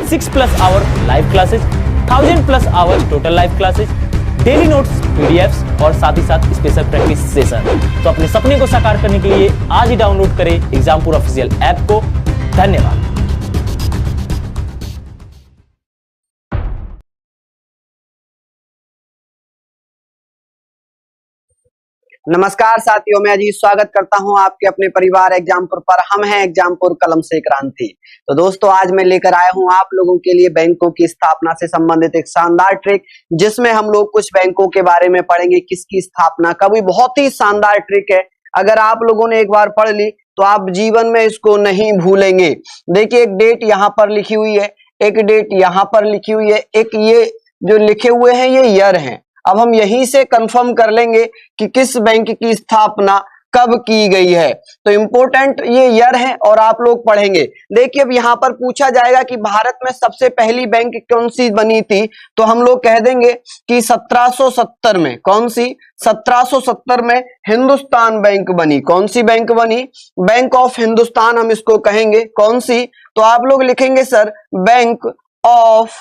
6+ hour live classes, 1000+ hour total live classes, daily notes, PDFs और साथ ही साथ special practice session. तो अपने सपने को साकार करने के लिए आज ही डाउनलोड करें एग्जामपुर ऑफिशियल ऐप को। धन्यवाद। नमस्कार साथियों, मैं अजीत स्वागत करता हूं आपके अपने परिवार एग्जामपुर पर। हम हैं एग्जामपुर कलम से क्रांति। तो दोस्तों, आज मैं लेकर आया हूं आप लोगों के लिए बैंकों की स्थापना से संबंधित एक शानदार ट्रिक, जिसमें हम लोग कुछ बैंकों के बारे में पढ़ेंगे, किसकी स्थापना कब हुई। बहुत ही शानदार ट्रिक है, अगर आप लोगों ने एक बार पढ़ ली तो आप जीवन में इसको नहीं भूलेंगे। देखिए, एक डेट यहाँ पर लिखी हुई है, एक डेट यहाँ पर लिखी हुई है, एक ये जो लिखे हुए हैं ये ईयर है। अब हम यहीं से कंफर्म कर लेंगे कि किस बैंक की स्थापना कब की गई है। तो इंपॉर्टेंट ये ईयर है और आप लोग पढ़ेंगे। देखिए, अब यहाँ पर पूछा जाएगा कि भारत में सबसे पहली बैंक कौन सी बनी थी, तो हम लोग कह देंगे कि 1770 में। कौन सी? 1770 में हिंदुस्तान बैंक बनी। कौन सी बैंक बनी? बैंक ऑफ हिंदुस्तान हम इसको कहेंगे। कौन सी? तो आप लोग लिखेंगे sir bank of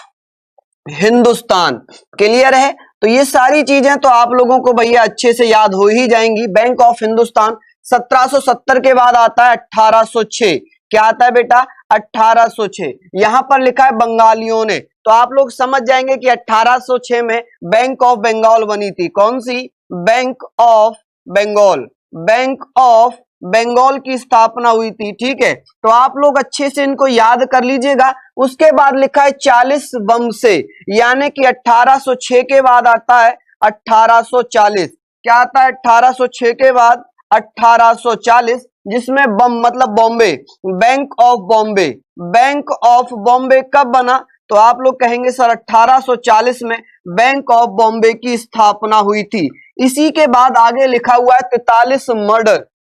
Hindustan. Clear है? तो ये सारी चीजें तो आप लोगों को भैया अच्छे से याद हो ही जाएंगी। बैंक ऑफ हिंदुस्तान 1770 के बाद आता है 1806। क्या आता है बेटा? 1806। यहां पर लिखा है बंगालियों ने, तो आप लोग समझ जाएंगे कि 1806 में बैंक ऑफ बंगाल बनी थी। कौन सी? Bank of Bengal. Bank of Bengal की स्थापना हुई थी। ठीक है, तो आप लोग अच्छे से इनको याद कर लीजिएगा। उसके बाद लिखा है 40 बम से, यानी कि 1806 के बाद आता है 1840। क्या आता है 1806 के बाद? 1840, जिसमें बम मतलब Bombay, bank of Bombay. Bank of Bombay कब बना? तो आप लोग कहेंगे सर 1840 में बैंक ऑफ बॉम्बे की स्थापना हुई थी। इसी के बाद आगे लिखा हुआ है 43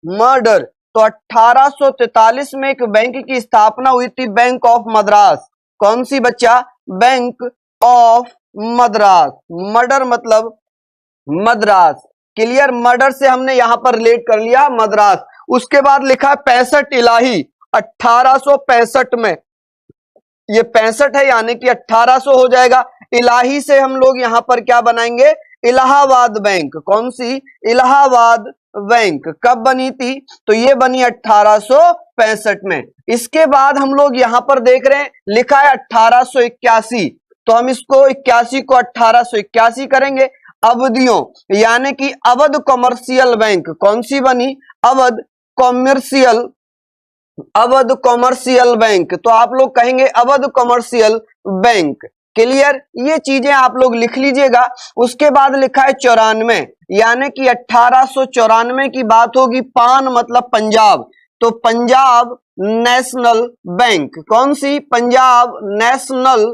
मर्डर। तो 1843 में एक बैंक की स्थापना हुई थी, बैंक ऑफ मद्रास। कौन सी बच्चा? Bank of Madras. मर्डर मतलब मद्रास। क्लियर? मर्डर से हमने यहां पर रिलेट कर लिया मद्रास। उसके बाद लिखा है 65 इलाही। 1865 में, ये 65 है यानी कि 1800 हो जाएगा। इलाही से हम लोग यहां पर क्या बनाएंगे? इलाहाबाद बैंक। कौन सी? इलाहाबाद बैंक कब बनी थी? तो ये बनी 1865 में। इसके बाद हम लोग यहां पर देख रहे हैं लिखा है 1881, तो हम इसको 81 को 1881 करेंगे। अवधियों यानी कि अवध कॉमर्शियल बैंक। कौन सी बनी? Awadh commercial bank. तो आप लोग कहेंगे अवध कॉमर्शियल बैंक। क्लियर? ये चीजें आप लोग लिख लीजिएगा। उसके बाद लिखा है 94, यानी कि 1894 की बात होगी। पान मतलब पंजाब, तो पंजाब नेशनल बैंक। कौन सी? पंजाब नेशनल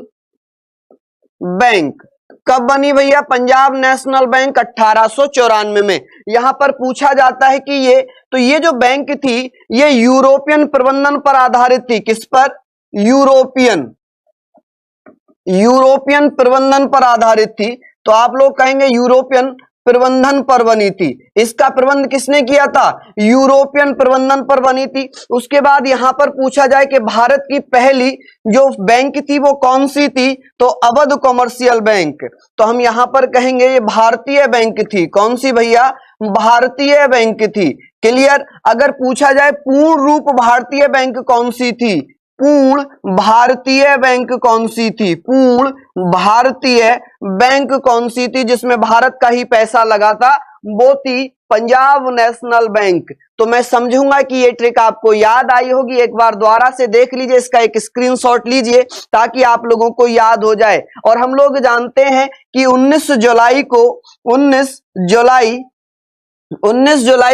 बैंक कब बनी भैया? पंजाब नेशनल बैंक 1894 में। यहां पर पूछा जाता है कि ये जो बैंक थी ये यूरोपियन प्रबंधन पर आधारित थी। किस पर? यूरोपियन प्रबंधन पर आधारित थी। तो आप लोग कहेंगे यूरोपियन प्रबंधन पर बनी थी। इसका प्रबंध किसने किया था? यूरोपियन प्रबंधन पर बनी थी। उसके बाद यहां पर पूछा जाए कि भारत की पहली जो बैंक थी वो कौन सी थी? तो अवध कॉमर्शियल बैंक। तो हम यहां पर कहेंगे ये भारतीय बैंक थी। कौन सी भैया? भारतीय बैंक थी। क्लियर? अगर पूछा जाए पूर्ण रूप भारतीय बैंक कौन सी थी? पूर्ण भारतीय बैंक कौन सी थी? पूर्ण भारतीय बैंक कौन सी थी जिसमें भारत का ही पैसा लगा था? वो थी पंजाब नेशनल बैंक। तो मैं समझूंगा कि ये ट्रिक आपको याद आई होगी। एक बार दोबारा से देख लीजिए, इसका एक स्क्रीनशॉट लीजिए ताकि आप लोगों को याद हो जाए। और हम लोग जानते हैं कि 19 जुलाई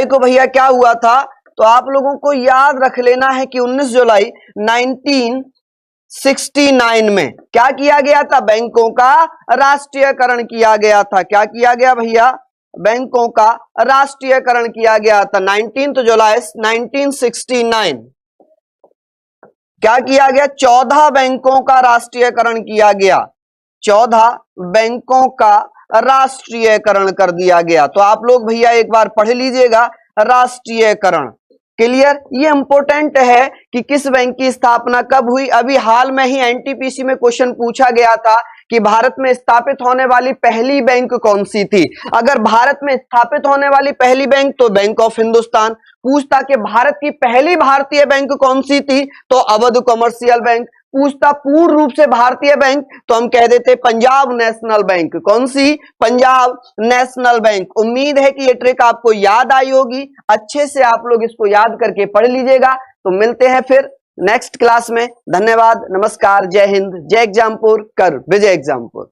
को भैया क्या हुआ था? तो आप लोगों को याद रख लेना है कि 19 जुलाई 1969 में क्या किया गया था? बैंकों का राष्ट्रीयकरण किया गया था। क्या किया गया भैया? बैंकों का राष्ट्रीयकरण किया गया था। 19 जुलाई 1969 क्या किया गया? 14 बैंकों का राष्ट्रीयकरण किया गया। 14 बैंकों का राष्ट्रीयकरण कर दिया गया। तो आप लोग भैया एक बार पढ़ लीजिएगा, राष्ट्रीयकरण। क्लियर। ये इंपॉर्टेंट है कि किस बैंक की स्थापना कब हुई। अभी हाल में ही एनटीपीसी में क्वेश्चन पूछा गया था कि भारत में स्थापित होने वाली पहली बैंक कौन सी थी। अगर भारत में स्थापित होने वाली पहली बैंक तो बैंक ऑफ हिंदुस्तान। पूछता कि भारत की पहली भारतीय बैंक कौन सी थी तो अवध कमर्शियल बैंक। पूछता पूर्ण रूप से भारतीय बैंक तो हम कह देते पंजाब नेशनल बैंक। कौन सी? Punjab national bank. उम्मीद है कि ये ट्रिक आपको याद आई होगी, अच्छे से आप लोग इसको याद करके पढ़ लीजिएगा। तो मिलते हैं फिर नेक्स्ट क्लास में। धन्यवाद, नमस्कार, जय हिंद, जय एग्जामपुर, कर विजय एग्जामपुर।